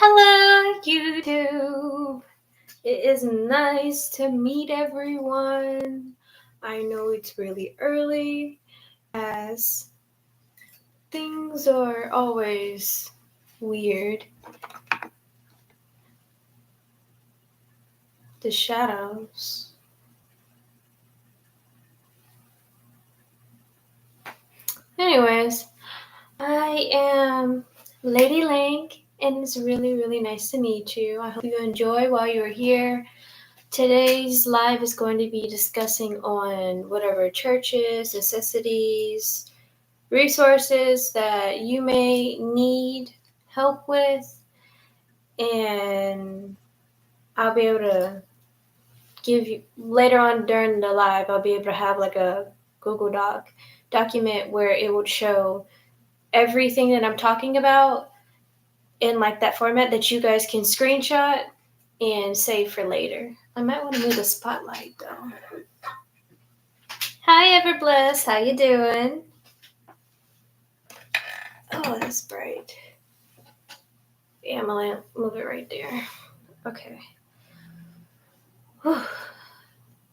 Hello, YouTube. It is nice to meet everyone. I know it's really early, as things are always weird. The shadows. Anyways, I am Lady Link, and it's really, really nice to meet you. I hope you enjoy while you're here. Today's live is going to be discussing on whatever churches, necessities, resources that you may need help with, and I'll be able to give you later on during the live. I'll be able to have like a Google document where it would show everything that I'm talking about in like that format that you guys can screenshot and save for later. I might want to move the spotlight though. Hi Everbless, how you doing? Oh, that's bright. Yeah, I'm gonna move it right there. Okay. Whew.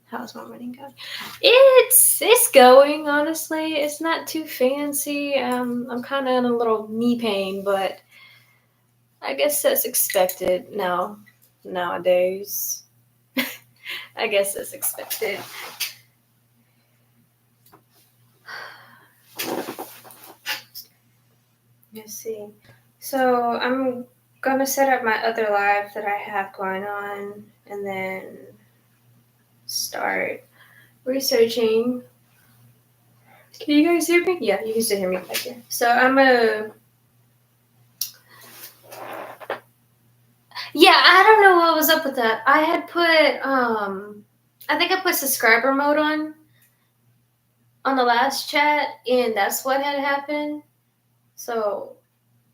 How's my morning going? It's going, honestly. It's not too fancy. I'm kind of in a little knee pain, but I guess that's expected nowadays. I guess that's expected. Let's see. So I'm gonna set up my other live that I have going on, and then start researching. Can you guys hear me? Yeah, you can still hear me back here. So I don't know what was up with that. I had put I think I put subscriber mode on the last chat, and that's what had happened. So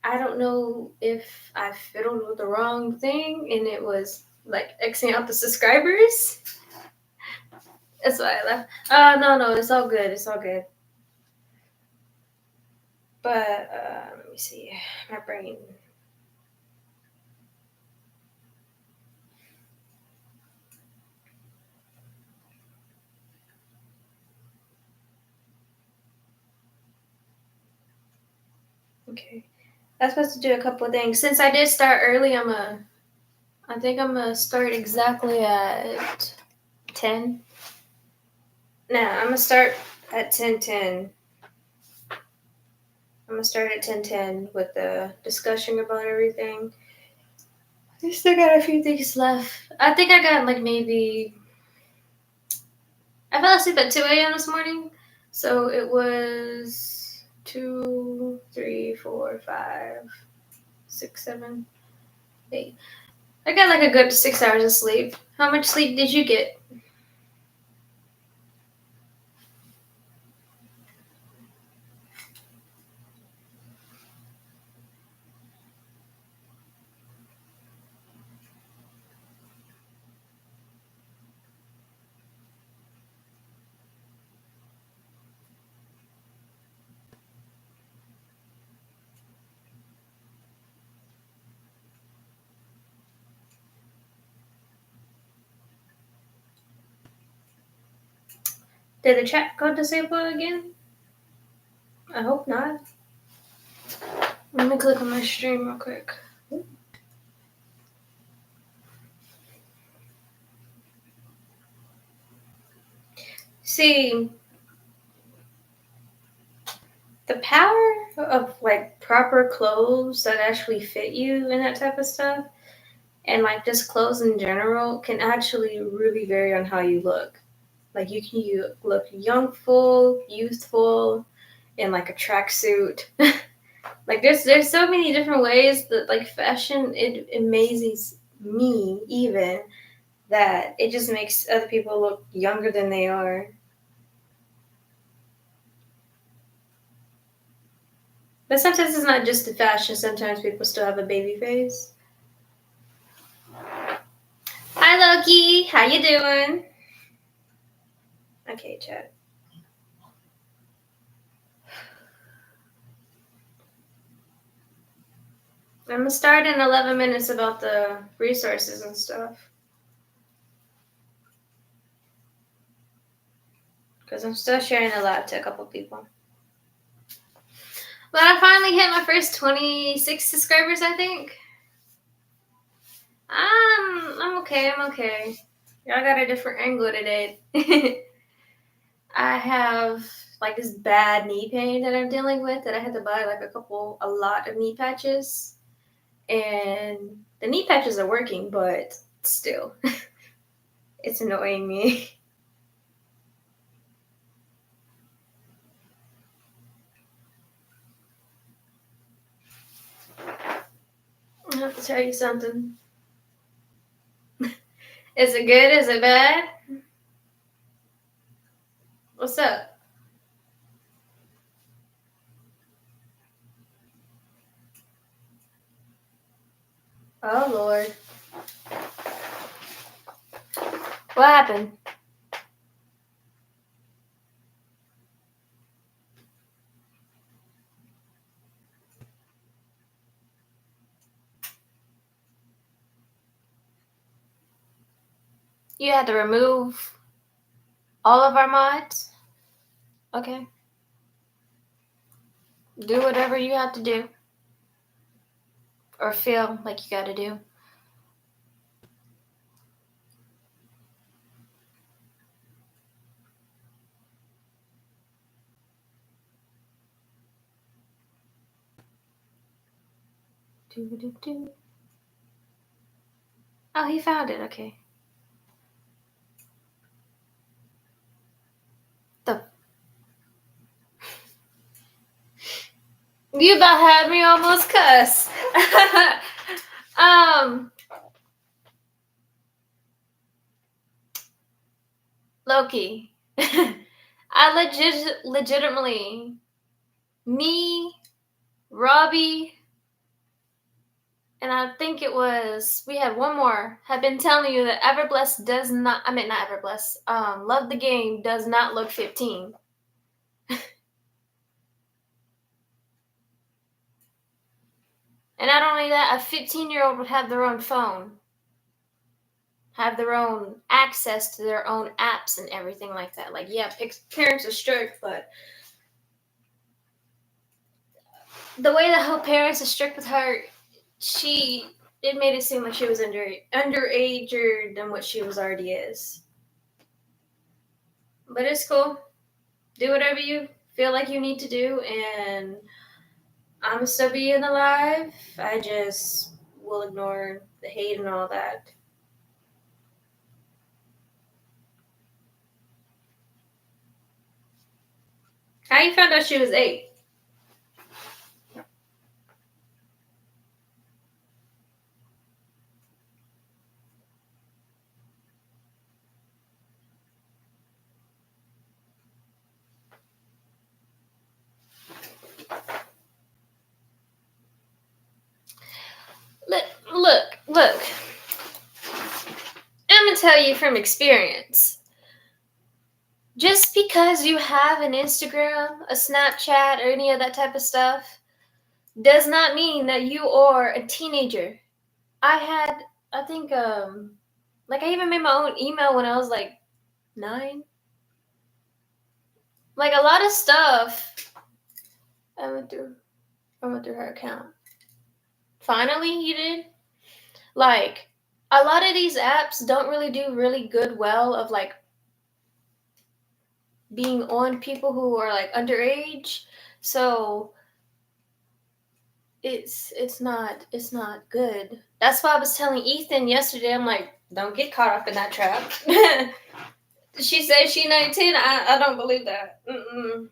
I don't know if I fiddled with the wrong thing and it was like Xing out the subscribers. That's why I left. No, it's all good. It's all good. But let me see. My brain. Okay. I was supposed to do a couple of things. Since I did start early, I think I'm gonna start exactly at 10. Nah, I'm gonna start at 10:10. I'm gonna start at 10:10 with the discussion about everything. I still got a few things left. I think I got like maybe. I fell asleep at 2 a.m. this morning, so it was 2, 3, 4, 5, 6, 7, 8. I got like a good 6 hours of sleep. How much sleep did you get? Did the chat go disabled again? I hope not. Let me click on my stream real quick. See, the power of like proper clothes that actually fit you and that type of stuff, and like just clothes in general, can actually really vary on how you look. Like you look youthful, in like a tracksuit. Like there's so many different ways that like fashion it amazes me even that it just makes other people look younger than they are. But sometimes it's not just the fashion. Sometimes people still have a baby face. Hi Loki, how you doing? Okay, chat. I'm gonna start in 11 minutes about the resources and stuff. Because I'm still sharing the lab to a couple people. But I finally hit my first 26 subscribers, I think. I'm okay, I'm okay. Y'all got a different angle today. I have like this bad knee pain that I'm dealing with that I had to buy like a lot of knee patches. And the knee patches are working, but still, it's annoying me. I have to tell you something. Is it good? Is it bad? What's up? Oh, Lord. What happened? You had to remove all of our mods? Okay. Do whatever you have to do. Or feel like you gotta do. Do. Oh, he found it. Okay. You about had me almost cuss. Loki. I legitimately, me, Robbie, and I think we had one more, have been telling you that Everblessed does not, I mean, not Everblessed, Love the Game does not look 15. And not only that, a 15-year-old would have their own phone, have their own access to their own apps and everything like that. Like, yeah, parents are strict, but the way that her parents are strict with her, it made it seem like she was underager than what she was already is. But it's cool. Do whatever you feel like you need to do, and I'm still being alive. I just will ignore the hate and all that. How you found out she was 8? Look. I'm gonna tell you from experience. Just because you have an Instagram, a Snapchat, or any of that type of stuff, does not mean that you are a teenager. I even made my own email when I was like 9. Like a lot of stuff. I went through her account. Finally, you did. Like a lot of these apps don't really do really well of like being on people who are like underage. So it's not good. That's why I was telling Ethan yesterday. I'm like, don't get caught up in that trap. She said she's 19. I don't believe that. Mm-mm.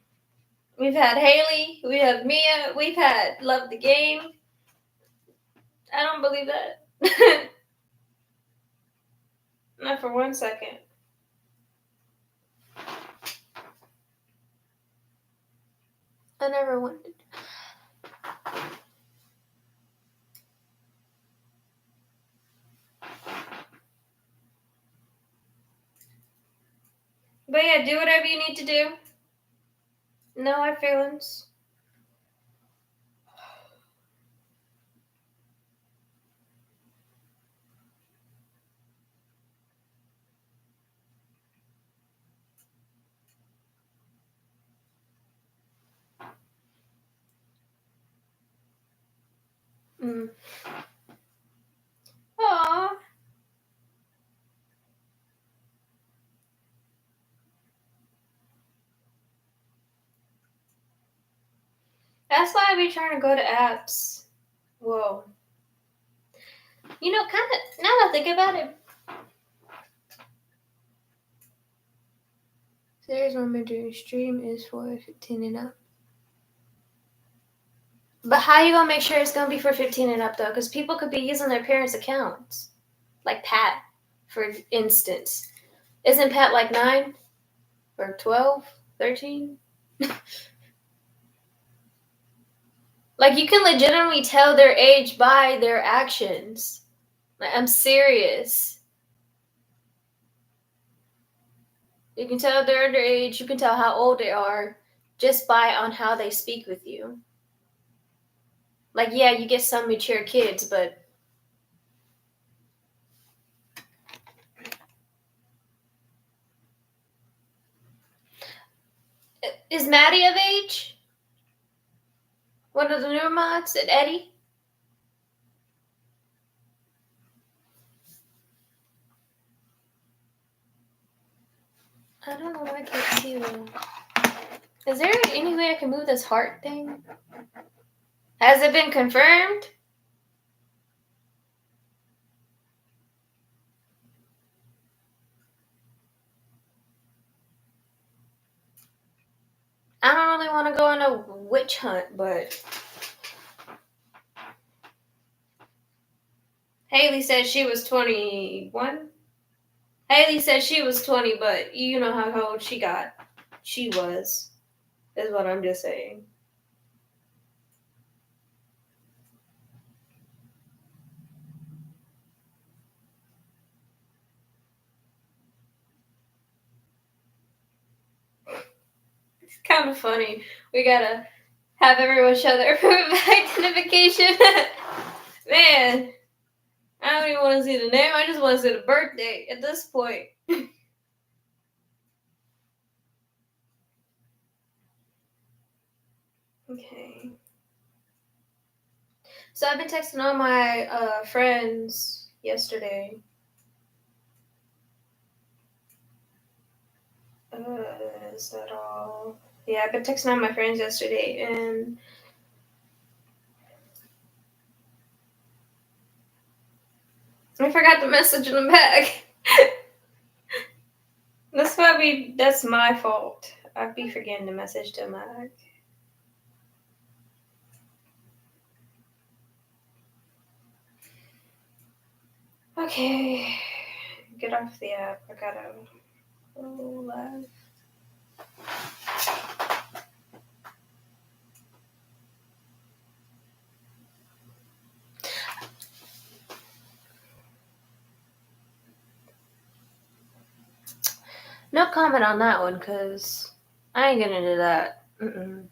We've had Haley. We have Mia. We've had Love the Game. I don't believe that. Not for 1 second. I never wanted. But yeah, do whatever you need to do. No hard feelings. Mm. Aww. That's why I be trying to go to apps. Whoa. You know, kind of, now that I think about it, series moment during stream is for 15 and up. But how you gonna make sure it's gonna be for 15 and up though? Because people could be using their parents' accounts. Like Pat, for instance. Isn't Pat like 9? Or 12? 13? Like, you can legitimately tell their age by their actions. Like, I'm serious. You can tell their age, you can tell how old they are just by on how they speak with you. Like, yeah, you get some mature kids, but is Maddie of age? One of the newer mods? And Eddie? I don't know why I can't see them. Is there any way I can move this heart thing? Has it been confirmed? I don't really want to go on a witch hunt, but Haley said she was 21. Haley said she was 20, but you know how old she got. She was, is what I'm just saying. It's kind of funny. We gotta have everyone show their proof of identification. Man, I don't even want to see the name. I just want to see the birthday at this point. Okay. So I've been texting all my friends yesterday. Is that all? Yeah, I've been texting all my friends yesterday, and I forgot to message them back. That's my fault. I'd be forgetting to message them back. Okay. Get off the app. I gotta go live. No comment on that one, because I ain't gonna do that. Mm-mm.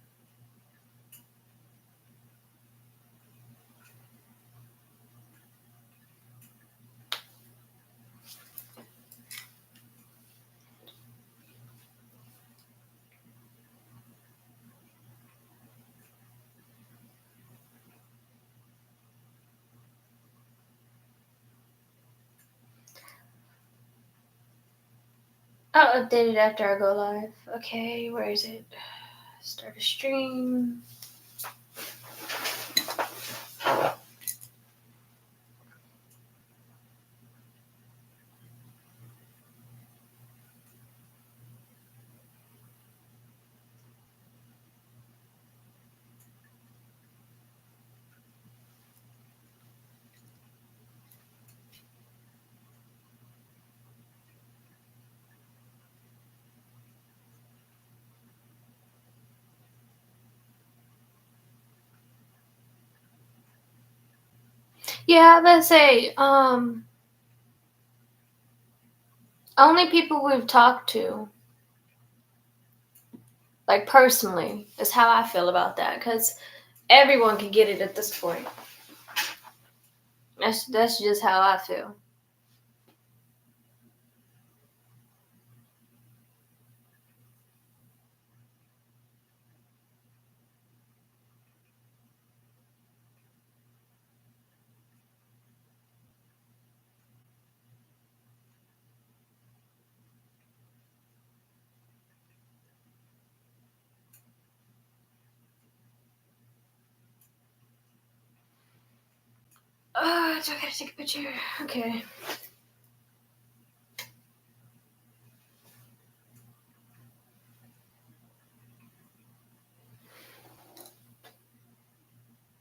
I'll update it after I go live. Okay, where is it? Start a stream. Yeah, let's say, only people we've talked to, like personally, is how I feel about that, because everyone can get it at this point. That's just how I feel. Oh, I gotta take a picture. Okay.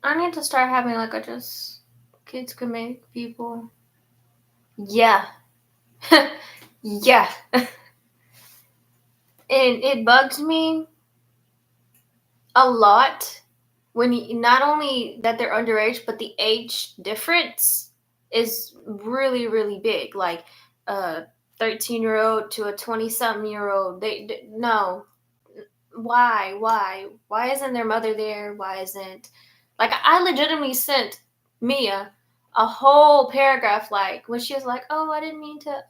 I need to start having like a just kids can make people. Yeah. Yeah. And it bugs me a lot when you, not only that they're underage, but the age difference is really, really big. Like a 13-year-old to a 20-something-year-old. They no. Why isn't their mother there? Why isn't, like, I legitimately sent Mia a whole paragraph, like when she was like, oh, I didn't mean to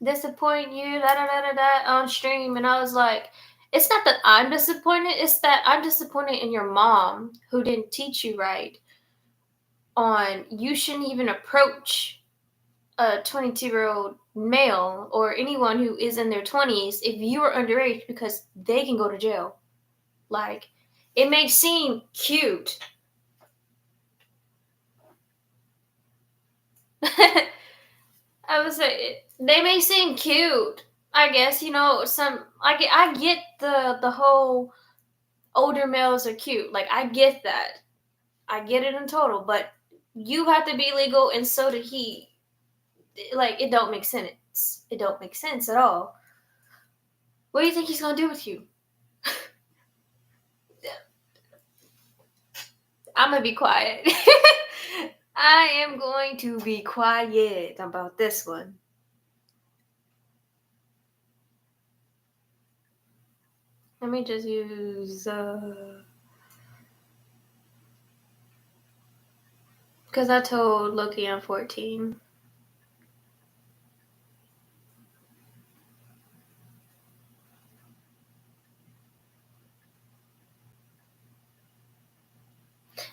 disappoint you, da da da da da, on stream. And I was like, it's not that I'm disappointed, it's that I'm disappointed in your mom who didn't teach you right on you shouldn't even approach a 22-year-old male or anyone who is in their 20s if you are underage, because they can go to jail. Like, it may seem cute. I would say they may seem cute. I guess, you know, some I get the whole older males are cute. Like, I get that. I get it in total, but you have to be legal and so did he. Like, it don't make sense. It don't make sense at all. What do you think he's gonna do with you? I'm gonna be quiet. I am going to be quiet about this one. Let me just use because I told Loki I'm 14.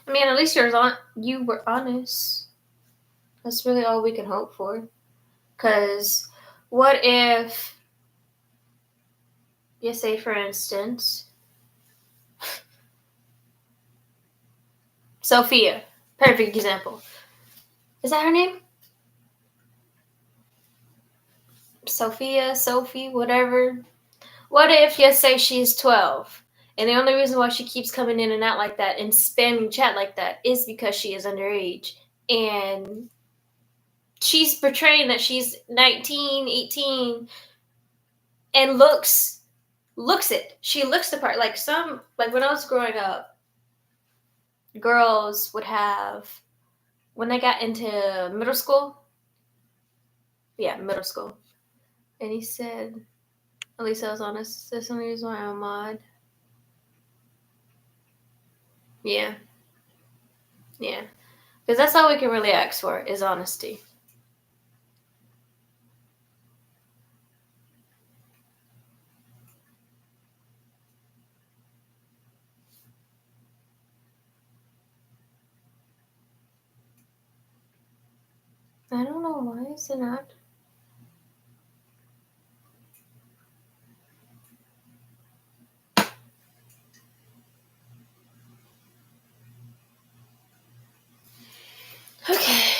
I mean, at least you were honest. That's really all we can hope for. Because what if, you say for instance, Sophia, perfect example. Is that her name? Sophie, whatever. What if you say she's 12? And the only reason why she keeps coming in and out like that and spamming chat like that is because she is underage. And she's portraying that she's 19, 18, and looks it. She looks the part. Like when I was growing up, girls would have, when they got into middle school, yeah, middle school. And he said, at least I was honest, that's the only reason why I'm a mod. Yeah. Yeah. Because that's all we can really ask for is honesty. I don't know why is it not. Okay.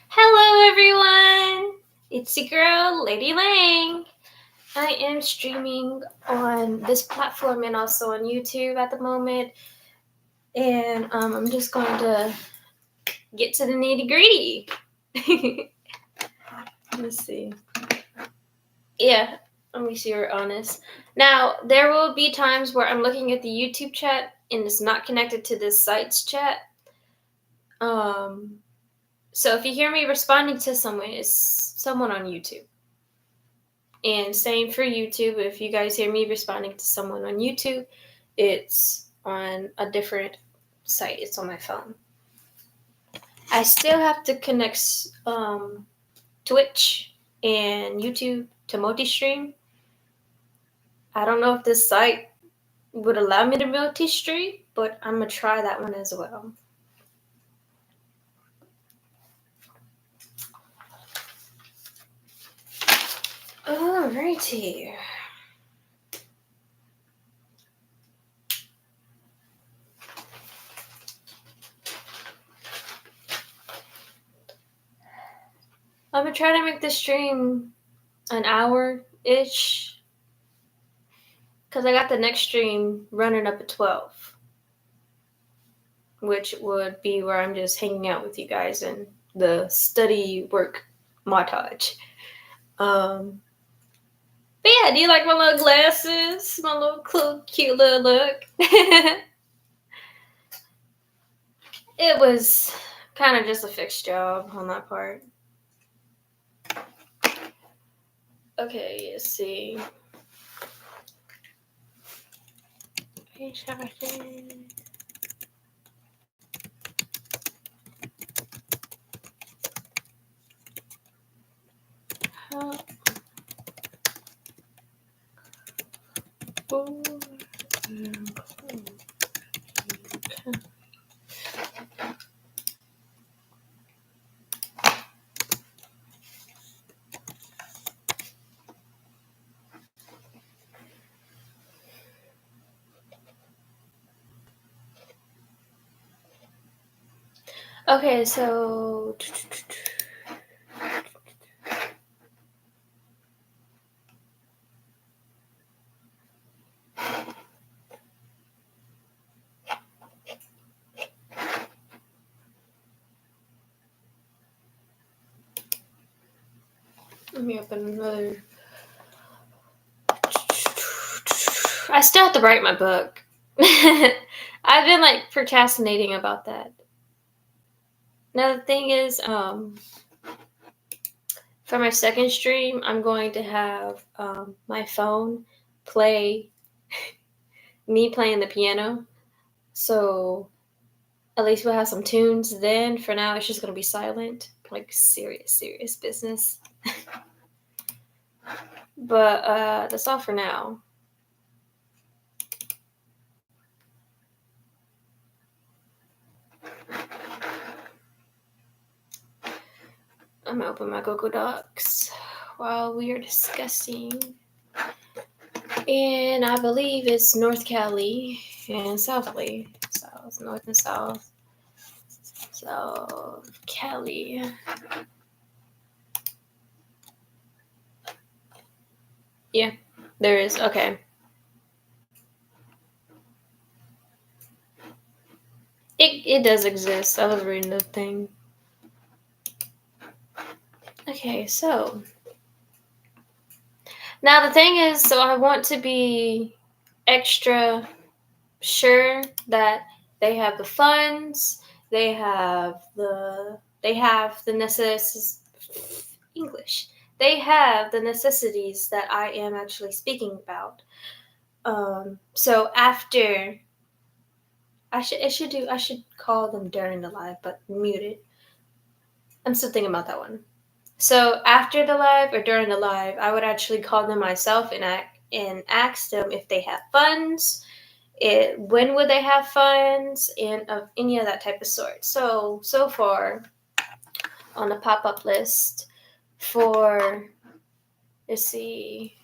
Hello, everyone. It's your girl, Lady Lang. I am streaming on this platform and also on YouTube at the moment. And I'm just going to get to the nitty gritty. Let's see. Yeah, let me see you're honest. Now, there will be times where I'm looking at the YouTube chat and it's not connected to this site's chat. So if you hear me responding to someone, it's someone on YouTube. And same for YouTube. If you guys hear me responding to someone on YouTube, it's on a different site. It's on my phone. I still have to connect Twitch and YouTube to multi-stream. I don't know if this site would allow me to multi-stream, but I'm going to try that one as well. Alrighty. I'm gonna try to make the stream an hour-ish, because I got the next stream running up at 12, which would be where I'm just hanging out with you guys in the study work montage. But yeah, do you like my little glasses? My little cute little look? It was kind of just a fixed job on that part. Okay, let's see. Page 17. Okay, so let me open another. I still have to write my book. I've been like procrastinating about that. Now the thing is, for my second stream, I'm going to have my phone play me playing the piano. So at least we'll have some tunes then. For now, it's just going to be silent. Like serious business. But that's all for now. I'm going to open my Google Docs while we are discussing. And I believe it's North Cali and South Cali. South, North and South. So, Cali. Yeah, there is. Okay. It does exist. I was reading the thing. Okay, so now the thing is, so I want to be extra sure that they have the funds, they have the necessities. English. They have the necessities that I am actually speaking about. So after I should call them during the live, but muted. I'm still thinking about that one. So after the live or during the live, I would actually call them myself and ask them if they have funds, when would they have funds, and of any of that type of sort. So far on the pop-up list for, let's see.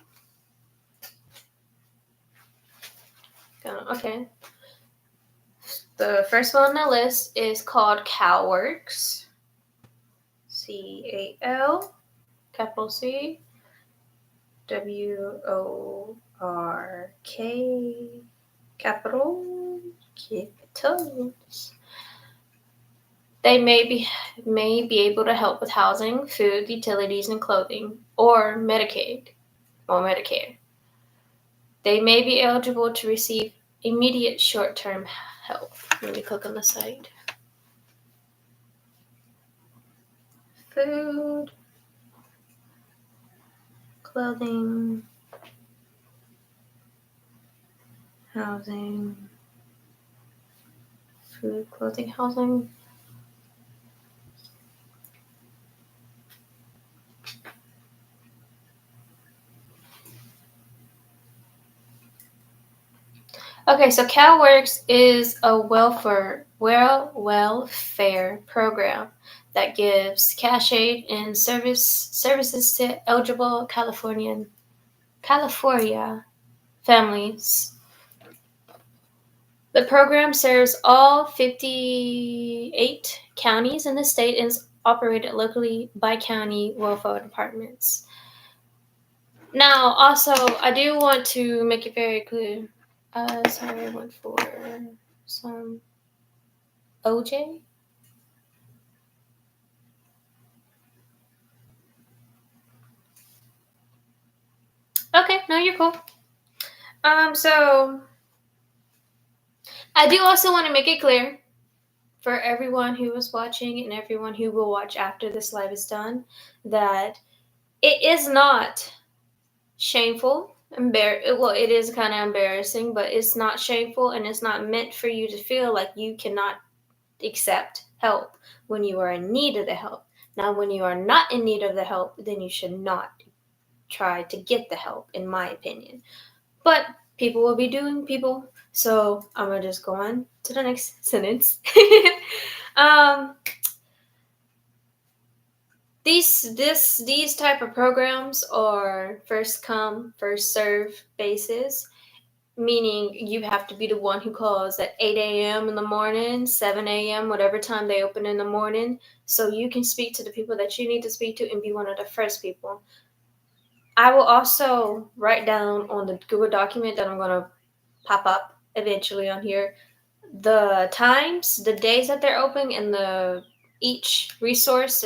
Okay. The first one on the list is called CalWorks. CAL, capital C, WORK, capitals. They may be able to help with housing, food, utilities, and clothing, or Medicaid or Medicare. They may be eligible to receive immediate short-term help. Let me click on the site. Food, clothing, housing, food, clothing, housing. Okay, so CalWorks is a welfare program that gives cash aid and services to eligible California families. The program serves all 58 counties in the state and is operated locally by county welfare departments. Now, also, I do want to make it very clear. Sorry, I went for some OJ. Okay, no, you're cool. So I do also want to make it clear for everyone who was watching and everyone who will watch after this live is done that it is not shameful. Well, it is kind of embarrassing, but it's not shameful, and it's not meant for you to feel like you cannot accept help when you are in need of the help. Now, when you are not in need of the help, then you should not try to get the help, in my opinion. But people will be doing people, so I'm gonna just go on to the next sentence. um, these type of programs are first come first serve basis, meaning you have to be the one who calls at 8 a.m. in the morning, 7 a.m., whatever time they open in the morning, so you can speak to the people that you need to speak to and be one of the first people. I will also write down on the Google document that I'm going to pop up eventually on here the times, the days that they're open, and each resource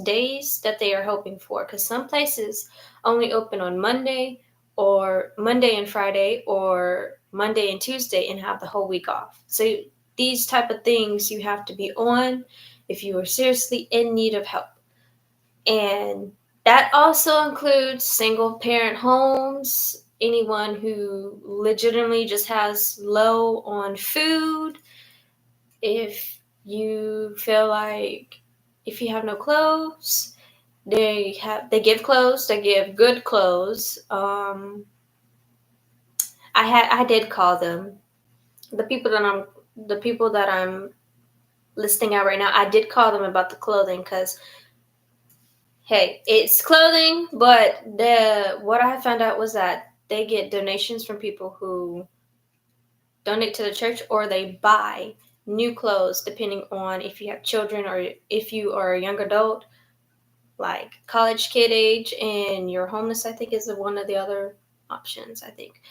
days that they are hoping for, because some places only open on Monday and Friday, or Monday and Tuesday, and have the whole week off. So these type of things you have to be on if you are seriously in need of help. And that also includes single parent homes, anyone who legitimately just has low on food. If you feel like if you have no clothes, they give clothes, they give good clothes. I did call them. The people that I'm listing out right now, I did call them about the clothing, because hey, it's clothing, but what I found out was that they get donations from people who donate to the church, or they buy new clothes depending on if you have children or if you are a young adult, like college kid age, and you're homeless, I think is one of the other options, I think.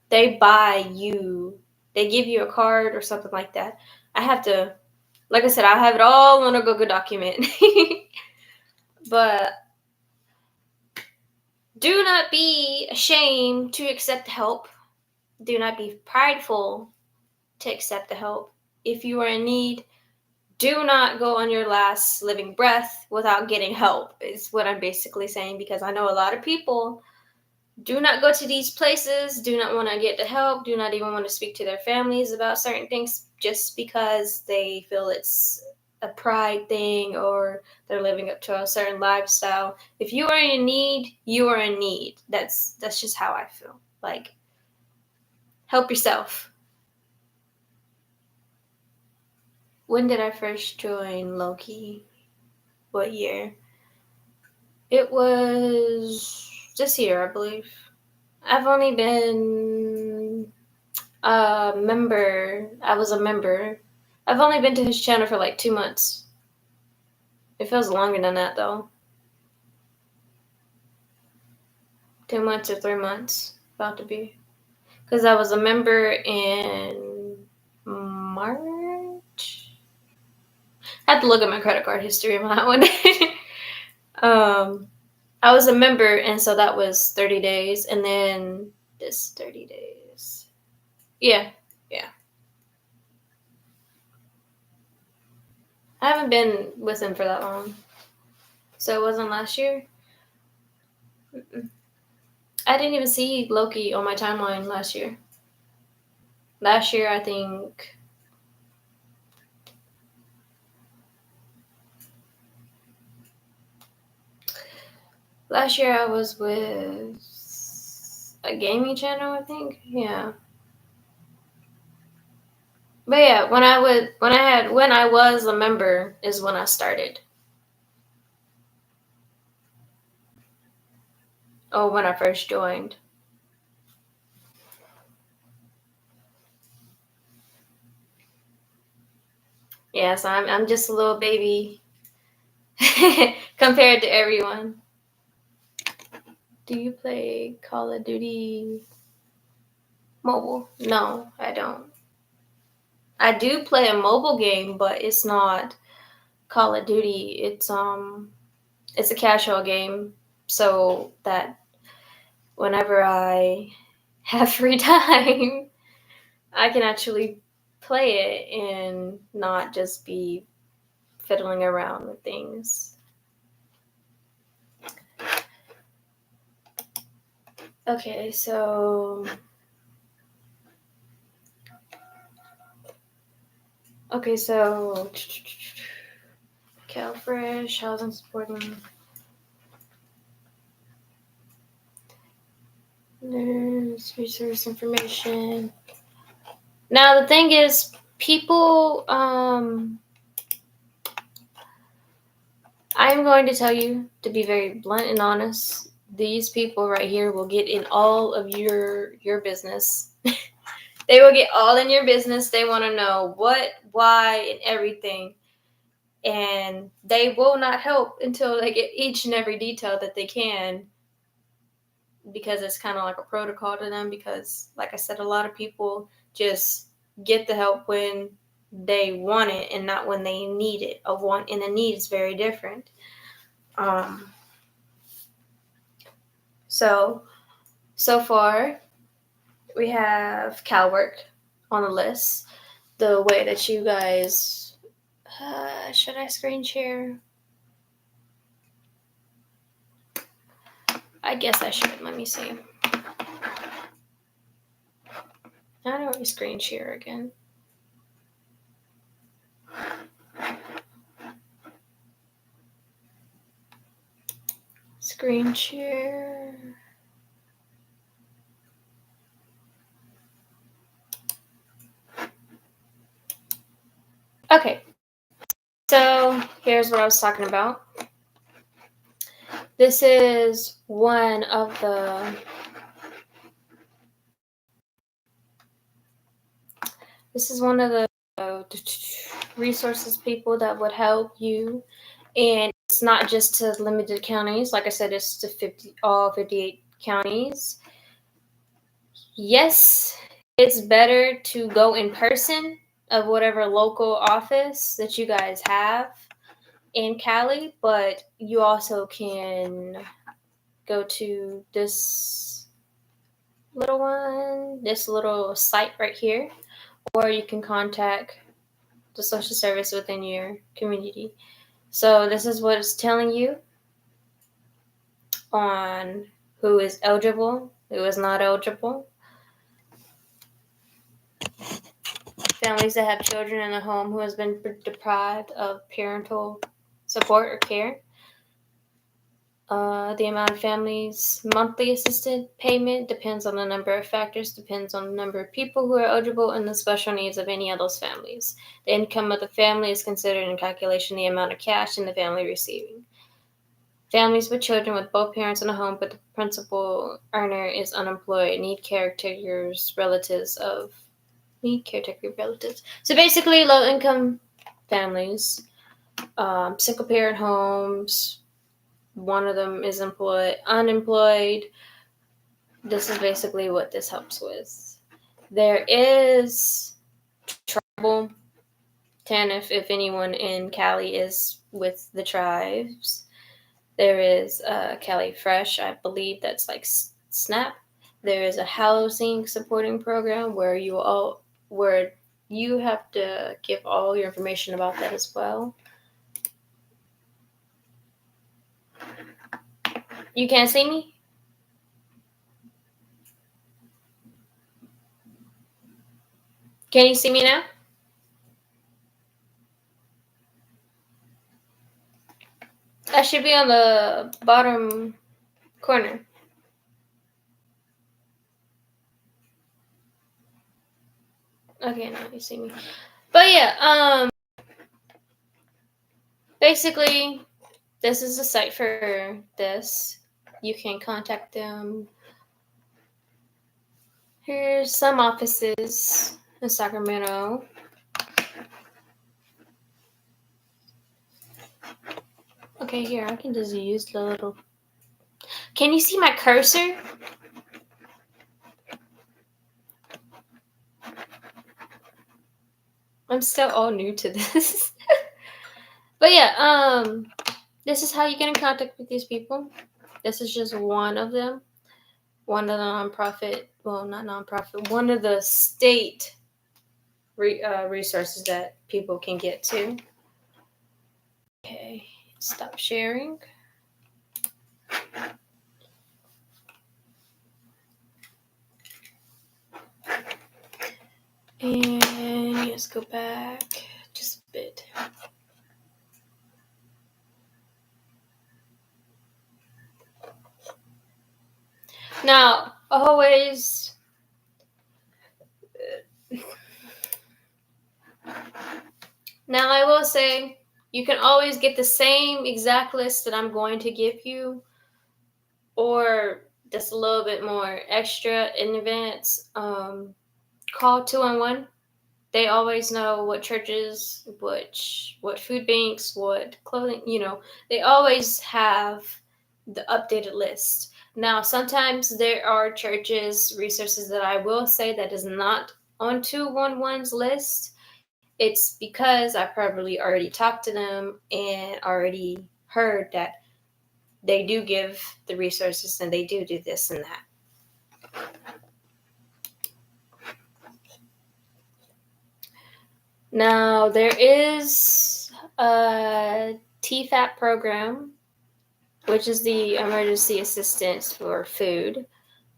They give you a card or something like that. I have to, like I said, I have it all on a Google document. But do not be ashamed to accept help. Do not be prideful to accept the help. If you are in need, do not go on your last living breath without getting help, is what I'm basically saying, because I know a lot of people do not go to these places, do not want to get the help, do not even want to speak to their families about certain things just because they feel it's a pride thing or they're living up to a certain lifestyle. If you are in need, you are in need. That's just how I feel. Like, help yourself. When did I first join Loki? What year? It was this year, I believe. I've only been a member. I was a member. I've only been to his channel for like 2 months. It feels longer than that, though. 2 months or 3 months. About to be. Because I was a member in March. I had to look at my credit card history on that one. I was a member, and so that was 30 days. And then this 30 days. Yeah. I haven't been with him for that long. So it wasn't last year? Mm-mm. I didn't even see Loki on my timeline last year. Last year, I think... Last year, I was with a gaming channel, I think. Yeah. But yeah, when I was a member is when I started. Oh, when I first joined. Yeah, so I'm just a little baby compared to everyone. Do you play Call of Duty mobile? No, I don't. I do play a mobile game, but it's not Call of Duty. It's a casual game, so that whenever I have free time, I can actually play it and not just be fiddling around with things. Okay, so CalFresh, housing supporting nurse, resource information. Now the thing is, people, I'm going to tell you, to be very blunt and honest, these people right here will get in all of your business. They will get all in your business. They want to know what, why, and everything. And they will not help until they get each and every detail that they can, because it's kind of like a protocol to them. Because, like I said, a lot of people just get the help when they want it and not when they need it. A want and a need is very different. So far, we have CalWork on the list. The way that you guys, should I screen share? I guess I should. Let me see. How do I screen share again? Screen share. Okay. So here's what I was talking about. This is one of the resources people that would help you, and it's not just to limited counties. Like I said, it's to all 58 counties. Yes, it's better to go in person of whatever local office that you guys have in Cali, but you also can go to this little site right here, or you can contact the social service within your community. So this is what it's telling you on who is eligible, who is not eligible. Families that have children in a home who has been deprived of parental support or care. The amount of families' monthly assisted payment depends on the number of factors, depends on the number of people who are eligible, and the special needs of any of those families. The income of the family is considered in calculation the amount of cash in the family receiving. Families with children with both parents in a home, but the principal earner is unemployed, need caretaker relatives. So basically, low-income families, single-parent homes. One of them is unemployed. This is basically what this helps with. There is tribal TANF, if anyone in Cali is with the tribes. There is Cali Fresh, I believe that's like SNAP. There is a housing supporting program where you have to give all your information about that as well. You can't see me? Can you see me now? I should be on the bottom corner. Okay, now you see me. But yeah, basically, this is the site for this. You can contact them. Here's some offices in Sacramento. Okay, here, I can just use the little... Can you see my cursor? I'm still all new to this. But yeah, this is how you get in contact with these people. This is just one of them. One of the nonprofit, well, not nonprofit, one of the state resources that people can get to. Okay, stop sharing. And let's go back just a bit. Now, always... Now, I will say, you can always get the same exact list that I'm going to give you, or just a little bit more extra in advance. Call 211. They always know what churches, what food banks, what clothing, they always have the updated list. Now, sometimes there are churches, resources that I will say that is not on 211's list. It's because I probably already talked to them and already heard that they do give the resources and they do this and that. Now, there is a TFAP program, which is the Emergency Assistance for Food.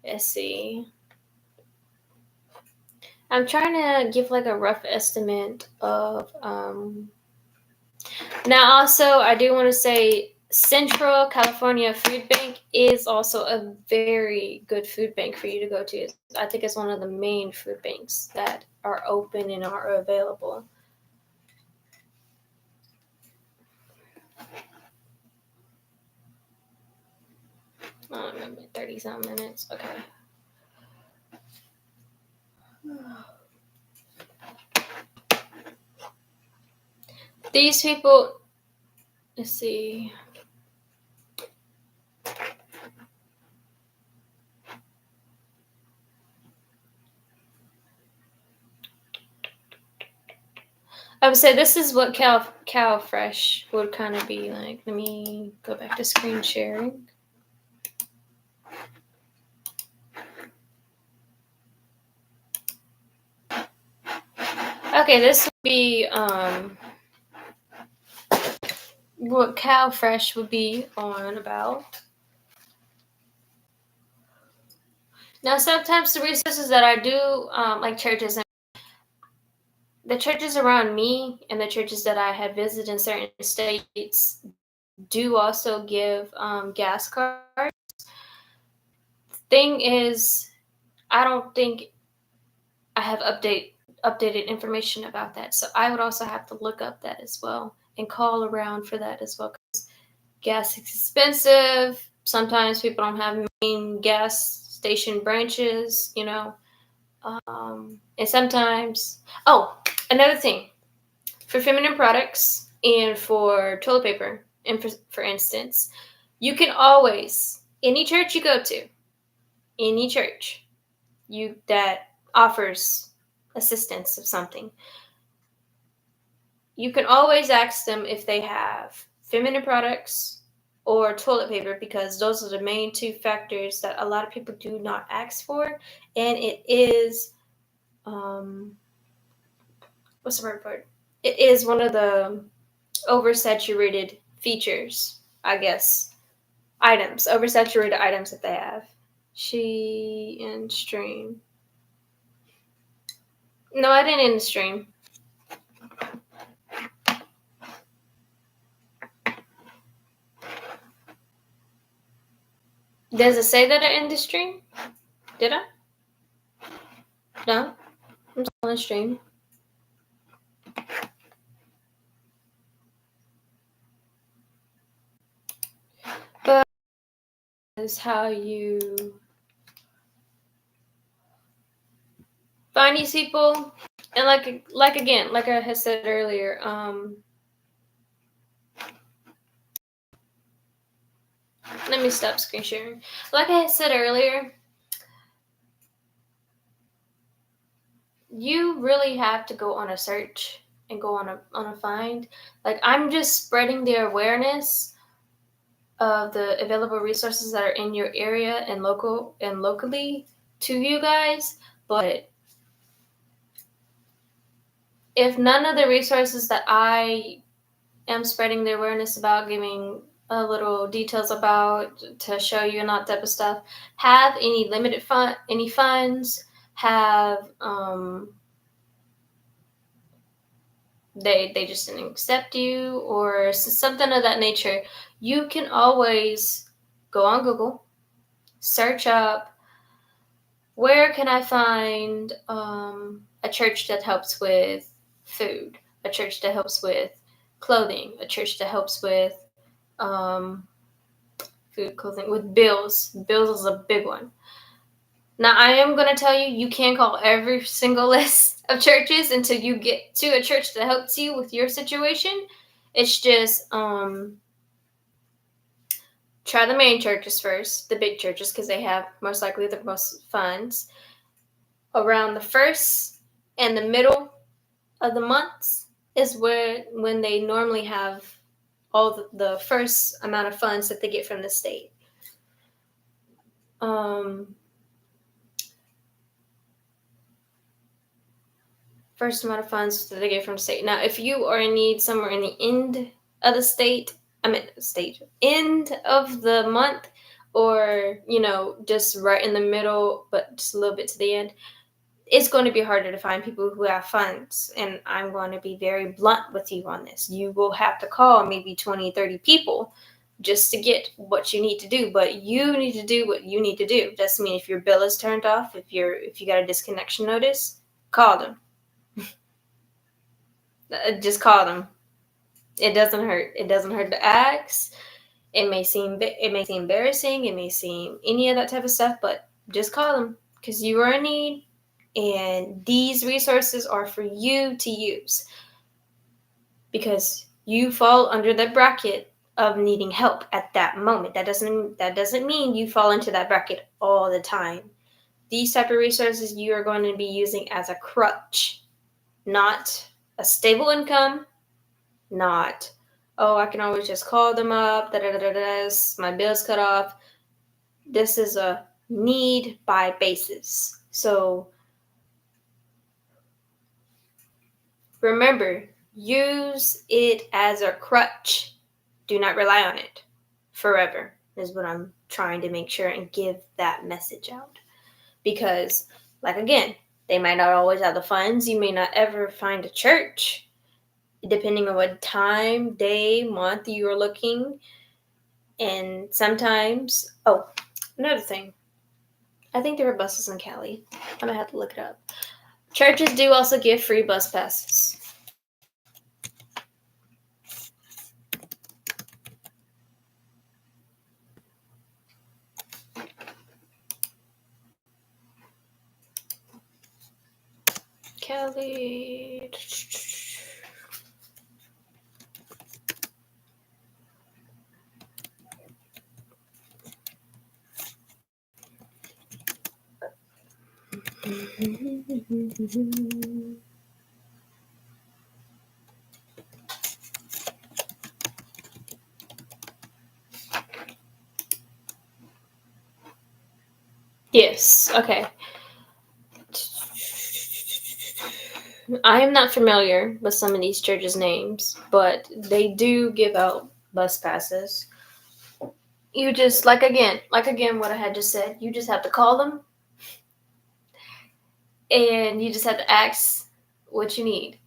Let's see. I'm trying to give like a rough estimate of... Now, also, I do want to say Central California Food Bank is also a very good food bank for you to go to. I think it's one of the main food banks that are open and are available. Oh, maybe 30-some minutes. Okay. These people, let's see. I would say this is what Cow Fresh would kind of be like. Let me go back to screen sharing. Okay, this would be what Cow Fresh would be on about. Now, sometimes the resources that I do, like churches, the churches around me and the churches that I have visited in certain states do also give gas cards. Thing is, I don't think I have updated information about that, so I would also have to look up that as well and call around for that as well, because gas is expensive. Sometimes people don't have main gas station branches, and sometimes... Oh, another thing, for feminine products and for toilet paper, and for instance, you can always, any church you go to, any church that offers assistance of something, you can always ask them if they have feminine products or toilet paper, because those are the main two factors that a lot of people do not ask for, and it is what's the word for it? It is one of the oversaturated features, I guess. Oversaturated items that they have. She and stream. No, I didn't end the stream. Does it say that I end the stream? Did I? No? I'm still on the stream. But is how you find these people, and like I had said earlier, Let me stop screen sharing. Like I said earlier, you really have to go on a search and go on a find. Like, I'm just spreading the awareness of the available resources that are in your area and locally to you guys. But if none of the resources that I am spreading the awareness about, giving a little details about to show you and all that type of stuff, have any limited funds, have they just didn't accept you or something of that nature, you can always go on Google, search up where can I find a church that helps with food, a church that helps with clothing, a church that helps with food, clothing, with bills. Bills is a big one. Now, I am going to tell you, you can't call every single list of churches until you get to a church that helps you with your situation. It's just try the main churches first, the big churches, because they have most likely the most funds. Around the first and the middle of the months is when they normally have all the first amount of funds that they get from the state. First amount of funds that they get from the state. Now, if you are in need somewhere in the end of the end of the month, or, just right in the middle, but just a little bit to the end, it's going to be harder to find people who have funds. And I'm going to be very blunt with you on this. You will have to call maybe 20, 30 people just to get what you need to do, but you need to do what you need to do. Doesn't mean if your bill is turned off, if you got a disconnection notice, call them. Just call them. It doesn't hurt. It doesn't hurt to ask. It may seem embarrassing. It may seem any of that type of stuff, but just call them because you are in need, and these resources are for you to use because you fall under the bracket of needing help at that moment. That doesn't mean you fall into that bracket all the time. These type of resources you are going to be using as a crutch, not a stable income, not, I can always just call them up, my bill's cut off. This is a need by basis. So remember, use it as a crutch. Do not rely on it forever, is what I'm trying to make sure and give that message out. Because, like, again, they might not always have the funds. You may not ever find a church, depending on what time, day, month you are looking. And sometimes, another thing. I think there are buses in Cali. I'm going to have to look it up. Churches do also give free bus passes. Cali. Yes, okay. I am not familiar with some of these churches' names, but they do give out bus passes. You just, like again, what I had just said, you just have to call them and you just have to ask what you need.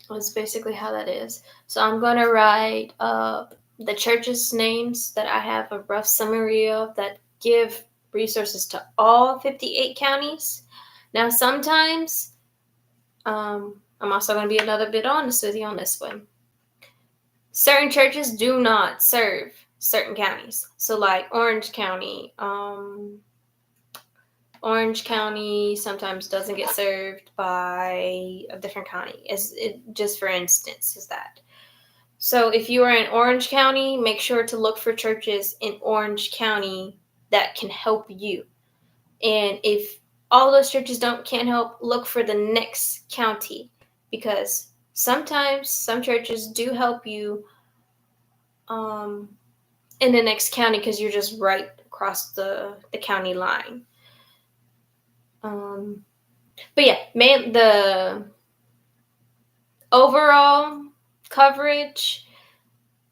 That's basically how that is. So I'm going to write up the churches' names that I have a rough summary of that give resources to all 58 counties. Now, sometimes, I'm also going to be another bit honest with you on this one. Certain churches do not serve certain counties. So, like Orange County sometimes doesn't get served by a different county. Just for instance, is that. So if you are in Orange County, make sure to look for churches in Orange County that can help you. And if all those churches can't help, look for the next county, because sometimes some churches do help you in the next county because you're just right across the county line. But yeah, the overall coverage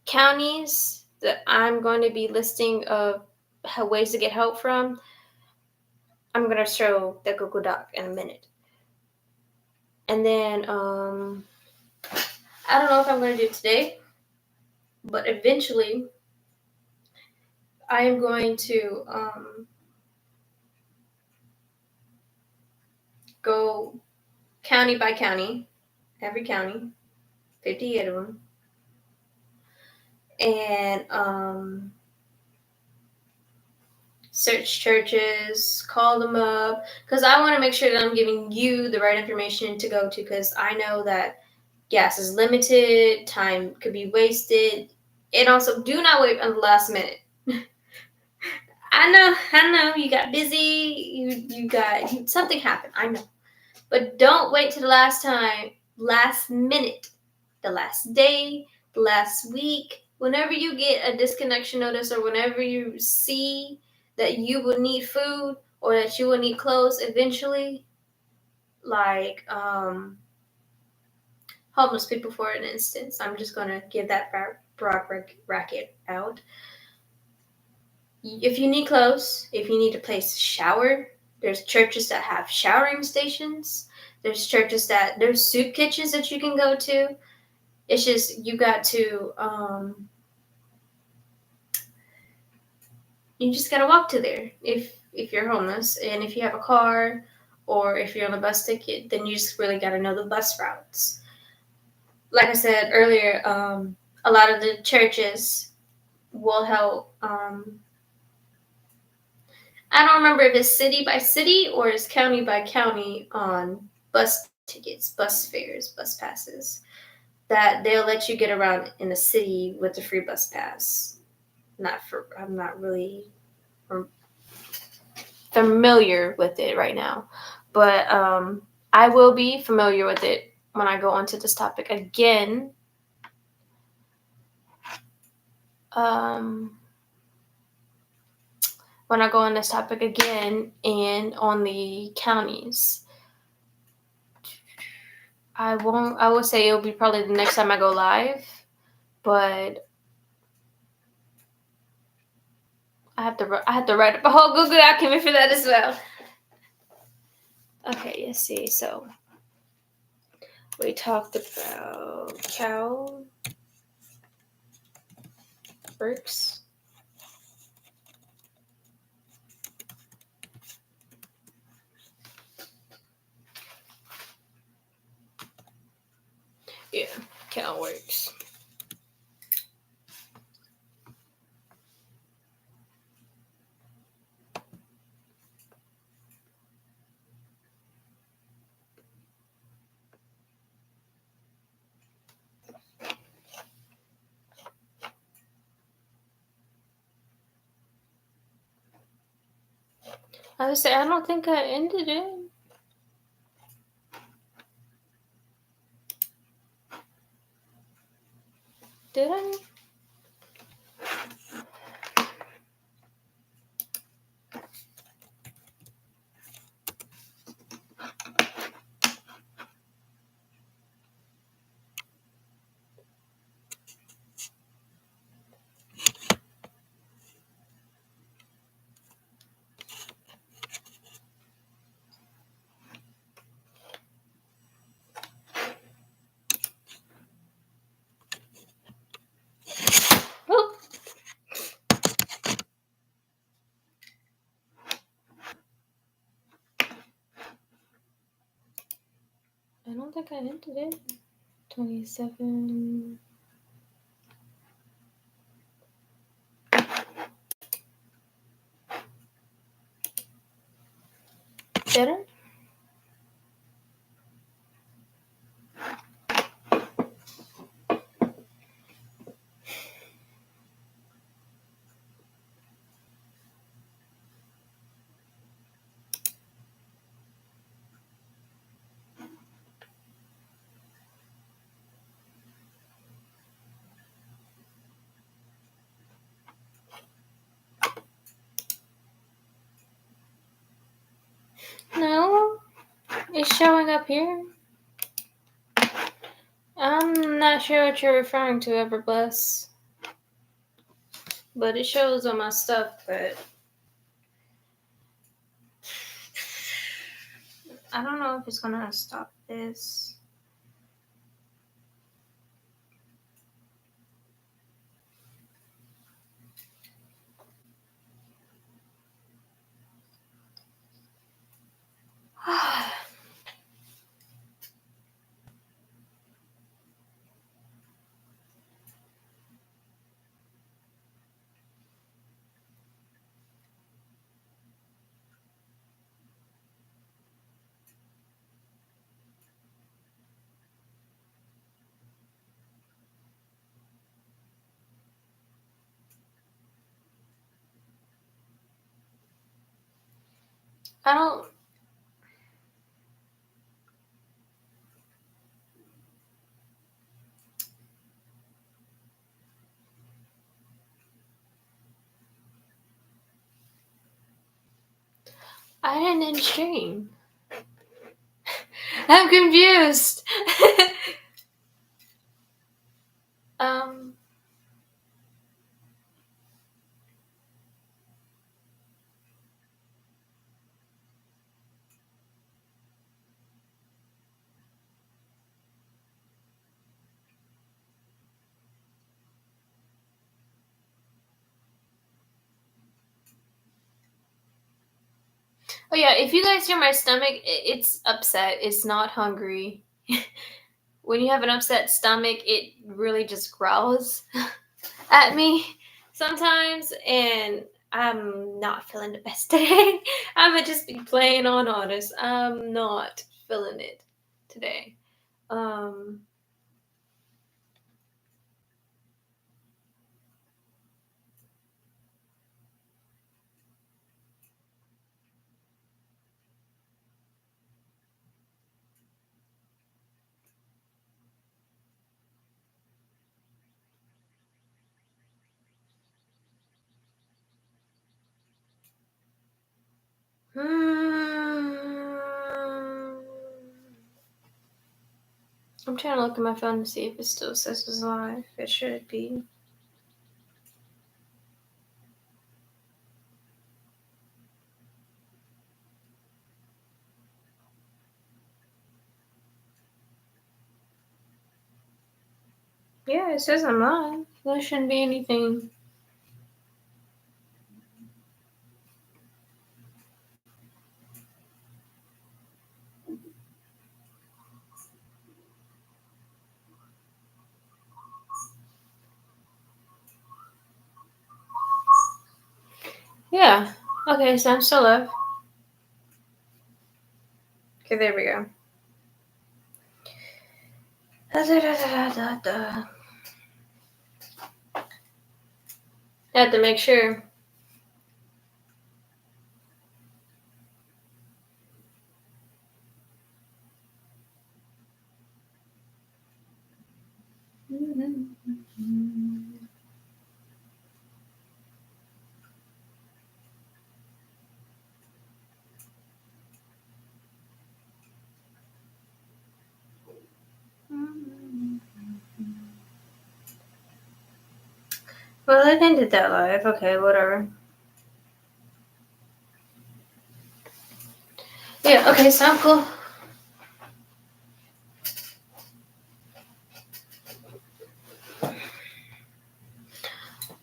counties that I'm going to be listing of ways to get help from, I'm going to show the Google Doc in a minute. And then I don't know if I'm going to do it today, but eventually I am going to go county by county, every county, 58 of them, and search churches, call them up, because I want to make sure that I'm giving you the right information to go to, because I know that gas is limited, time could be wasted, and also do not wait on the last minute. I know, you got busy, you got something happened, I know, but don't wait to the last minute, the last day, the last week. Whenever you get a disconnection notice, or whenever you see that you will need food or that you will need clothes eventually, like homeless people, for an instance, I'm just going to give that broad bracket out. If you need clothes, if you need a place to shower, there's churches that have showering stations. There's churches there's soup kitchens that you can go to. It's just you just gotta walk to there if you're homeless, and if you have a car or if you're on a bus ticket, then you just really gotta know the bus routes. Like I said earlier, a lot of the churches will help. I don't remember if it's city by city or it's county by county on bus tickets, bus fares, bus passes, that they'll let you get around in the city with a free bus pass. I'm not really familiar with it right now, but I will be familiar with it when I go onto this topic again. When I go on this topic again and on the counties. I will say it'll be probably the next time I go live, but I have to write up a whole Google document for that as well. Okay, let's see. So we talked about cow works. Yeah, cow works. I would say I don't think I ended it. Did I? Oh. I don't think I ended it. 27. Did I? No, it's showing up here. I'm not sure what you're referring to, Everbless. But it shows on my stuff, but I don't know if it's gonna stop this. I don't. I didn't end stream. I'm confused. um. Oh yeah, if you guys hear my stomach, it's upset. It's not hungry. When you have an upset stomach, it really just growls at me sometimes, and I'm not feeling the best today. I'm gonna just be plain on honest. I'm not feeling it today. Um. I'm trying to look at my phone to see if it still says it's live. It should be. Yeah, it says I'm live. There shouldn't be anything. Yeah. Okay, so I'm still live. Okay, there we go. I have to make sure. Well, I ended that live. Okay, whatever. Yeah, okay, sound cool.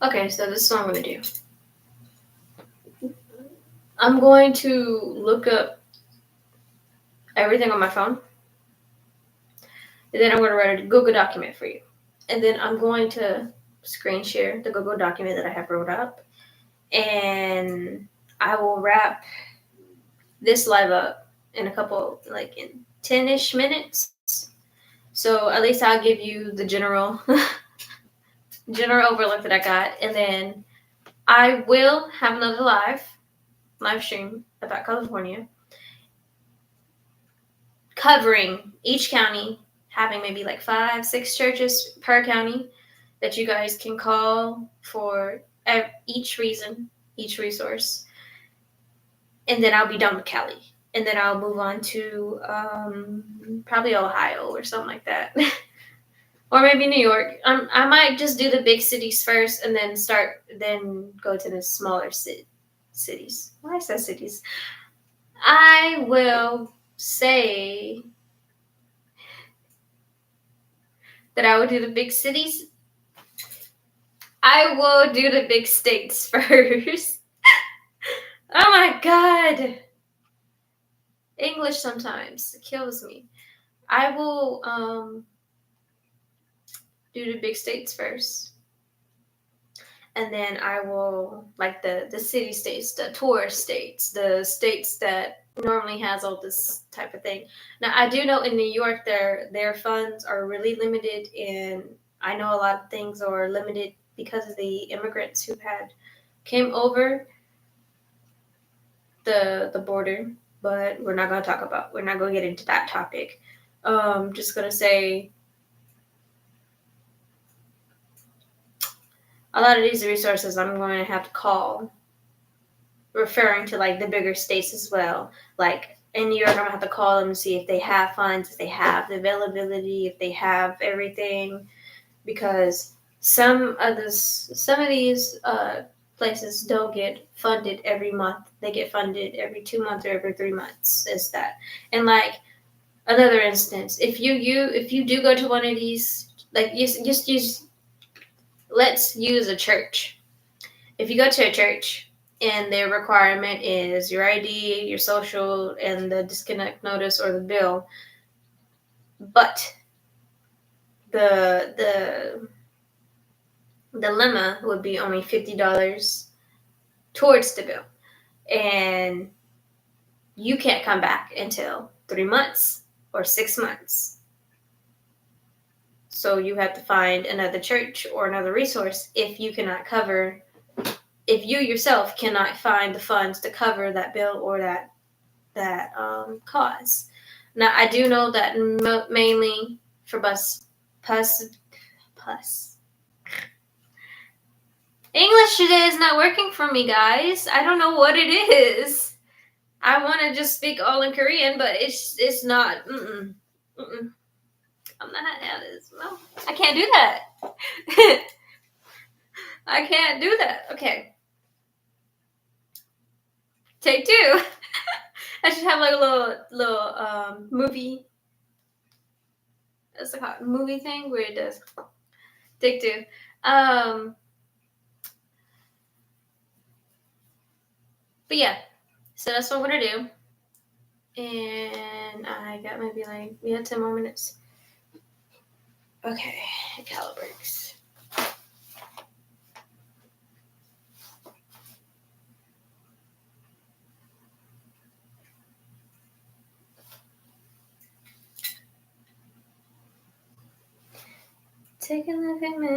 Okay, so this is what I'm going to do. I'm going to look up everything on my phone. And then I'm going to write a Google document for you. And then I'm going to screen share the Google document that I have wrote up. And I will wrap this live up in a couple, like in 10-ish minutes. So at least I'll give you the general overlook that I got. And then I will have another live stream about California, covering each county, having maybe like 5-6 churches per county that you guys can call for each reason, each resource. And then I'll be done with Cali. and then I'll move on to probably Ohio or something like that. Or maybe New York. I might just do the big cities first, and then go to the smaller cities. Why is that cities? I will say that I will do the big cities. I will do the big states first. Oh my god. English sometimes kills me. I will do the big states first. And then I will like the city states, the tourist states, the states that normally has all this type of thing. Now I do know in New York their funds are really limited, and I know a lot of things are limited because of the immigrants who came over the border. But we're not going to get into that topic. Just going to say a lot of these resources I'm going to have to call, referring to like the bigger states as well. Like in New York, I'm gonna have to call them and see if they have funds, if they have the availability, if they have everything, because some of these places don't get funded every month. They get funded every 2 months or every 3 months. Is that? And like another instance, if you do go to one of these, like just use, let's use a church. If you go to a church and their requirement is your ID, your social, and the disconnect notice or the bill, but the dilemma would be only $50 towards the bill, and you can't come back until 3 months or 6 months. So you have to find another church or another resource if you yourself cannot find the funds to cover that bill or that cause. Now I do know that mainly for bus. English today is not working for me, guys. I don't know what it is. I want to just speak all in Korean, but it's not. I'm not how this. No, I can't do that. I can't do that. Okay. Take 2. I should have like a little movie. That's a movie thing where it does. Take 2. But yeah, so that's what I'm gonna do. And I got maybe like, we had 10 more minutes. Okay, calibrates. Take a look at me.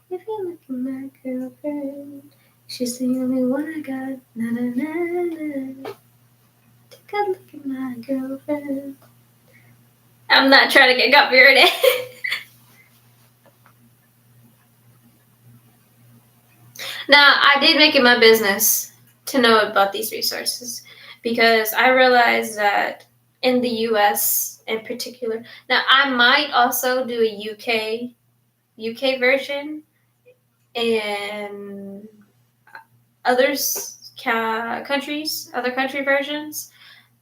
If you look at my girlfriend, she's the only one I got. Na na na na. Take a look at my girlfriend. I'm not trying to get copyrighted. Now, I did make it my business to know about these resources because I realized that in the US in particular, now I might also do a UK version and other country versions,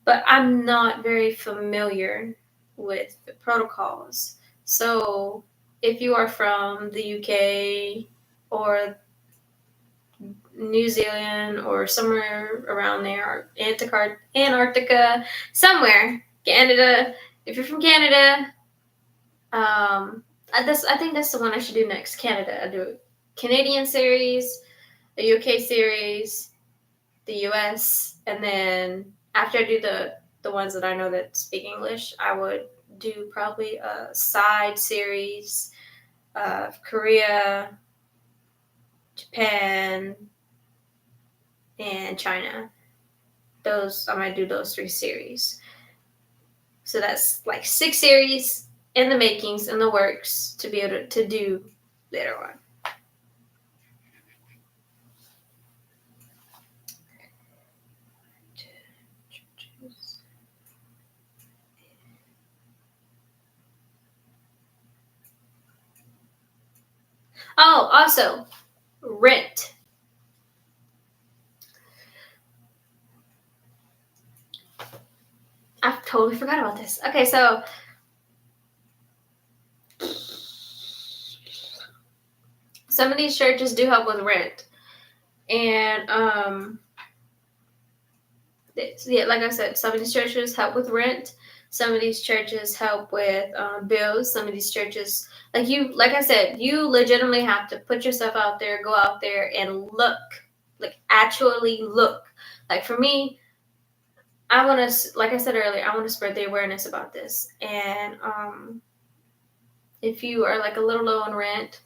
but I'm not very familiar with the protocols. So if you are from the UK or New Zealand or somewhere around there, or Antarctica, somewhere, Canada. If you're from Canada, I think that's the one I should do next. Canada. I do a Canadian series, a UK series, the US, and then after I do the ones that I know that speak English, I would do probably a side series of Korea, Japan, and China. I might do those 3 series. So that's like 6 series in the makings, in the works to be able to do later on. Also, rent. I totally forgot about this. Okay, so some of these churches do help with rent. And yeah, like I said, some of these churches help with rent. Some of these churches help with bills. Some of these churches, like I said, you legitimately have to put yourself out there, go out there and look, like actually look. Like for me, I want to, like I said earlier, I want to spread the awareness about this. And if you are like a little low on rent,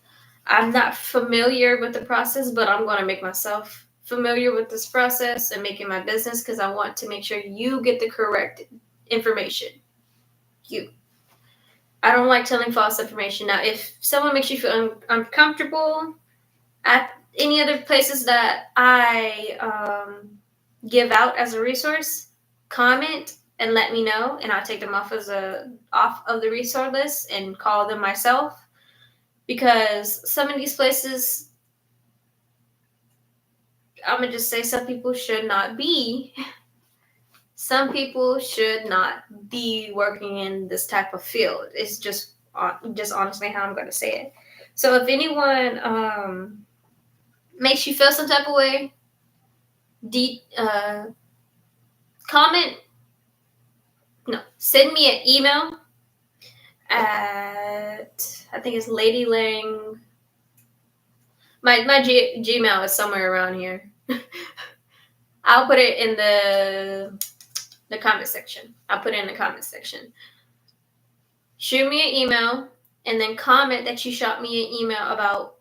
I'm not familiar with the process, but I'm going to make myself familiar with this process and make it my business because I want to make sure you get the correct information. I don't like telling false information. Now, if someone makes you feel uncomfortable at any other places that I give out as a resource, comment and let me know, and I'll take them off of the resource list and call them myself. Because some of these places, I'm gonna just say, some people should not be. Some people should not be working in this type of field. It's just honestly how I'm gonna say it. So if anyone makes you feel some type of way, comment. No, send me an email at, I think it's Lady Lang. My Gmail is somewhere around here. I'll put it in the comment section. I'll put it in the comment section. Shoot me an email and then comment that you shot me an email about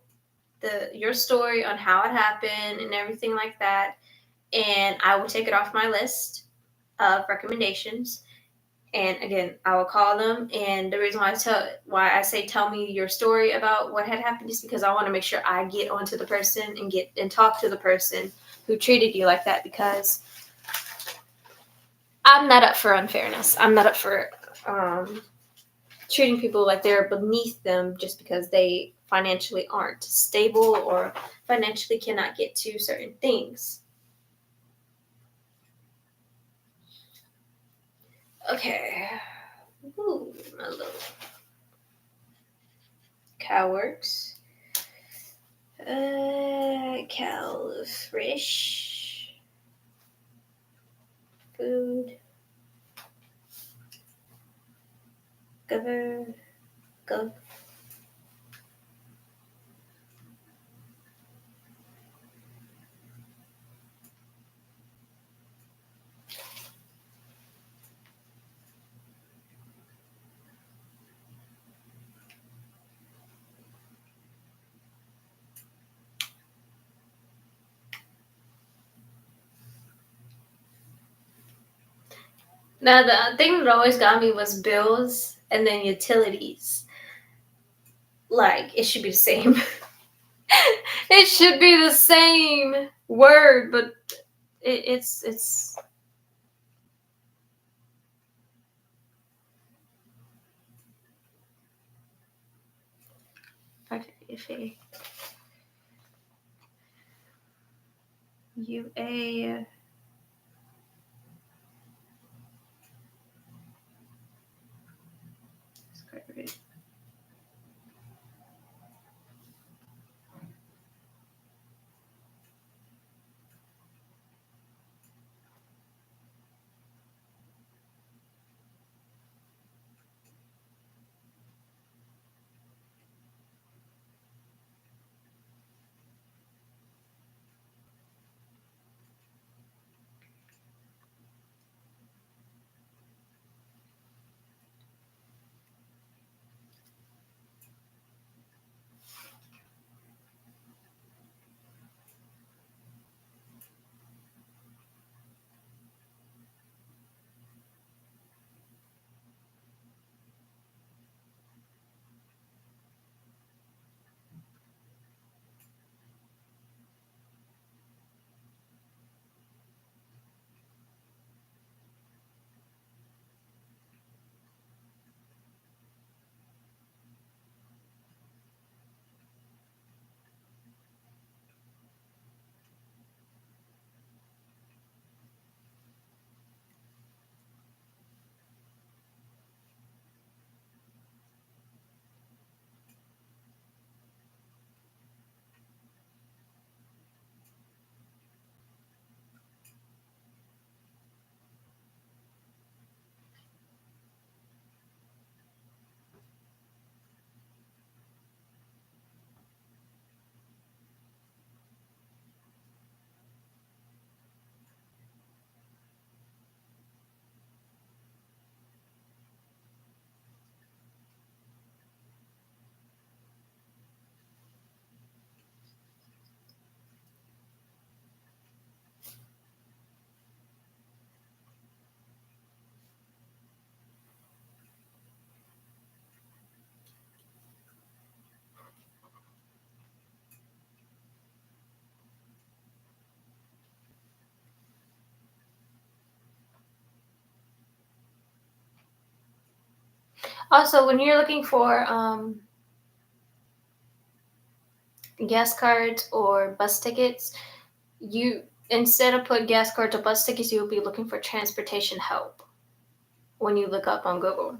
your story on how it happened and everything like that. And I will take it off my list of recommendations. And again, I will call them. And the reason why I say tell me your story about what had happened is because I want to make sure I get onto the person and talk to the person who treated you like that, because I'm not up for unfairness. I'm not up for treating people like they're beneath them just because they financially aren't stable or financially cannot get to certain things. Okay. Ooh, my little cow works. Cow fresh food. Go. Now, the thing that always got me was bills and then utilities. Like, it should be the same. It should be the same word, but it's. Okay, if UA. Also, when you're looking for gas cards or bus tickets, you instead of put gas cards or bus tickets, you'll be looking for transportation help when you look up on Google.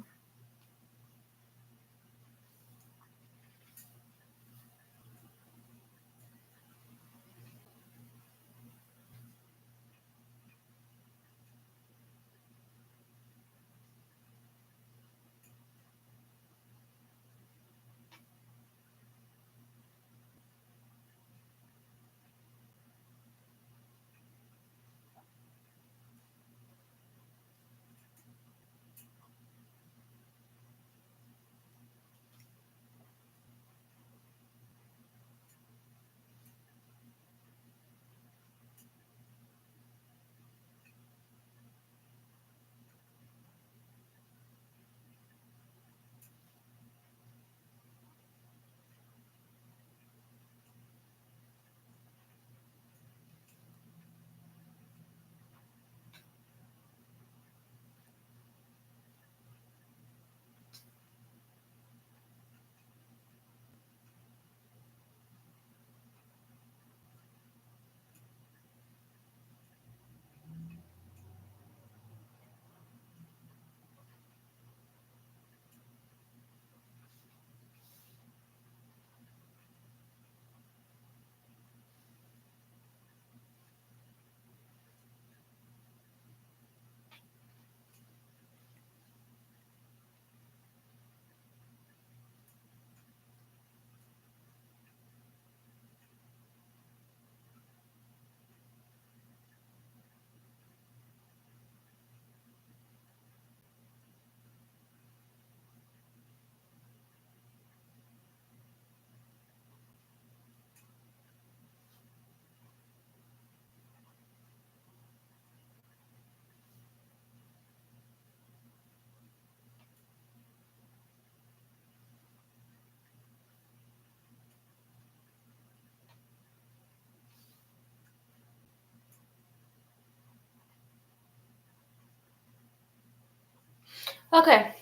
Okay.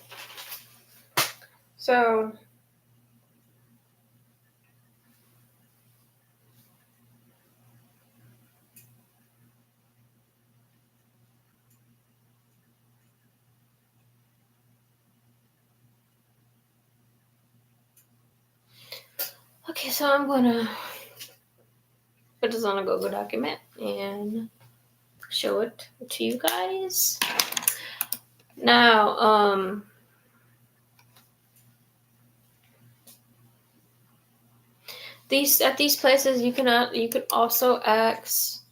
So I'm gonna put this on a Google document and show it to you guys. Now, these places you can also ask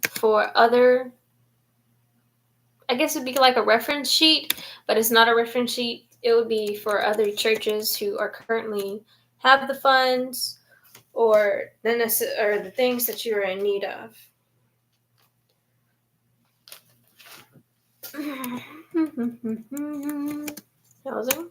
for other. I guess it'd be like a reference sheet, but it's not a reference sheet. It would be for other churches who are currently have the funds or the things that you're in need of. Housing.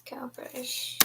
Cowfish.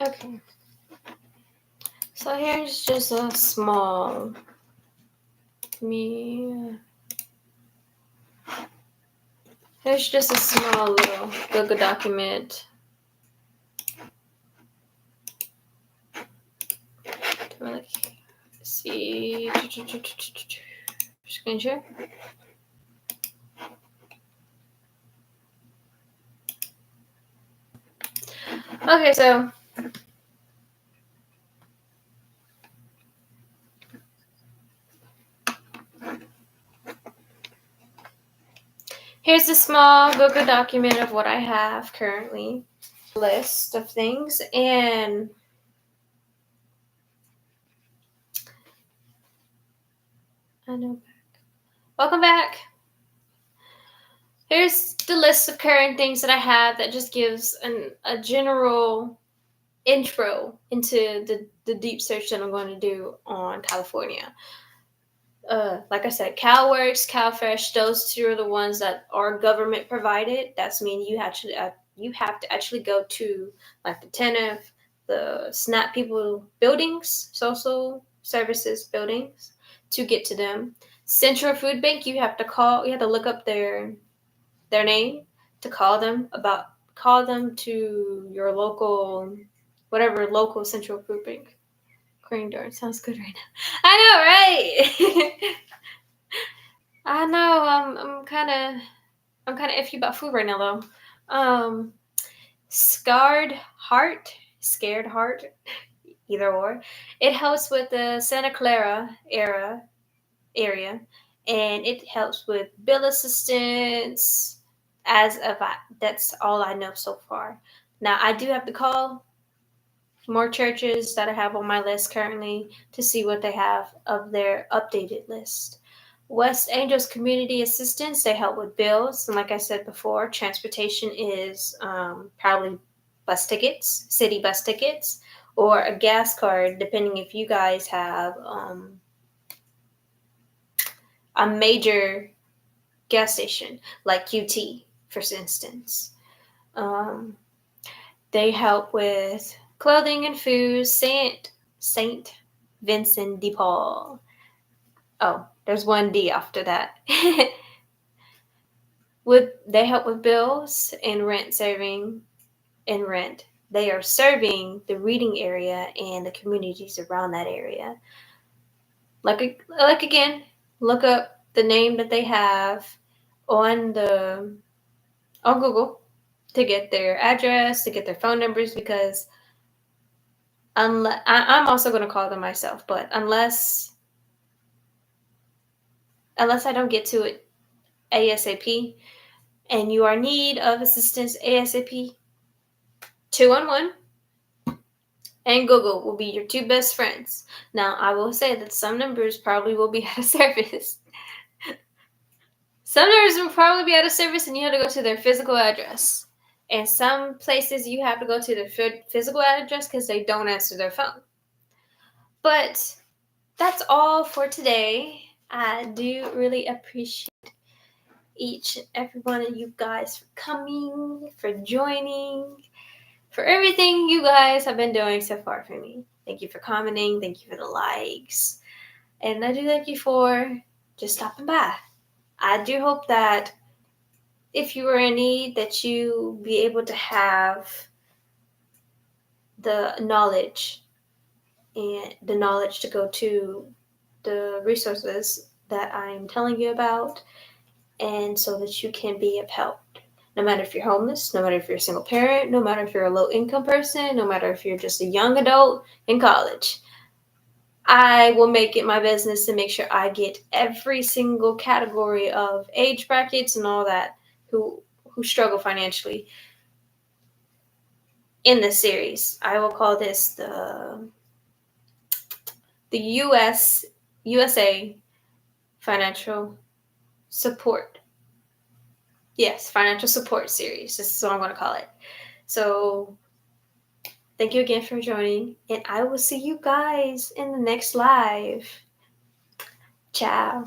Okay. So here's just a small Here's just a small little Google document. Let's see. Screen share. Okay, so here's a small Google document of what I have currently. List of things, and I know. Welcome back. Here's the list of current things that I have that just gives a general intro into the deep search that I'm going to do on California. Like I said, CalWorks, CalFresh, those two are the ones that are government provided. That's mean you have to actually go to like the TANF, the SNAP people buildings, social services buildings to get to them. Central Food Bank, you have to look up their name to call them to your local, whatever local Central Food Bank. Crane Darn sounds good right now. I know, right? I know. I'm kind of iffy about food right now, though. Scared Heart, either or. It helps with the Santa Clara area, and it helps with bill assistance. That's all I know so far. Now I do have to call more churches that I have on my list currently to see what they have of their updated list. West Angels Community Assistance, they help with bills. And like I said before, transportation is probably bus tickets, city bus tickets, or a gas card, depending if you guys have a major gas station like QT, for instance. They help with clothing and food. Saint Vincent de Paul. Oh, there's one D after that. They help with bills and rent. They are serving the reading area and the communities around that area. Like again, look up the name that they have on Google to get their address, to get their phone numbers, because I'm also going to call them myself, but unless I don't get to it ASAP and you are in need of assistance ASAP, 211 and Google will be your two best friends. Now, I will say that some numbers probably will be out of service. Some numbers will probably be out of service and you have to go to their physical address. And some places you have to go to their physical address because they don't answer their phone. But that's all for today. I do really appreciate each and every one of you guys for coming, for joining, for everything you guys have been doing so far for me. Thank you for commenting. Thank you for the likes. And I do thank you for just stopping by. I do hope that if you are in need, that you be able to have the knowledge to go to the resources that I'm telling you about, and so that you can be of help. No matter if you're homeless, no matter if you're a single parent, no matter if you're a low-income person, no matter if you're just a young adult in college, I will make it my business to make sure I get every single category of age brackets and all that who struggle financially in this series. I will call this the USA Financial Support. Yes, Financial Support Series. This is what I'm going to call it. So, thank you again for joining, and I will see you guys in the next live. Ciao.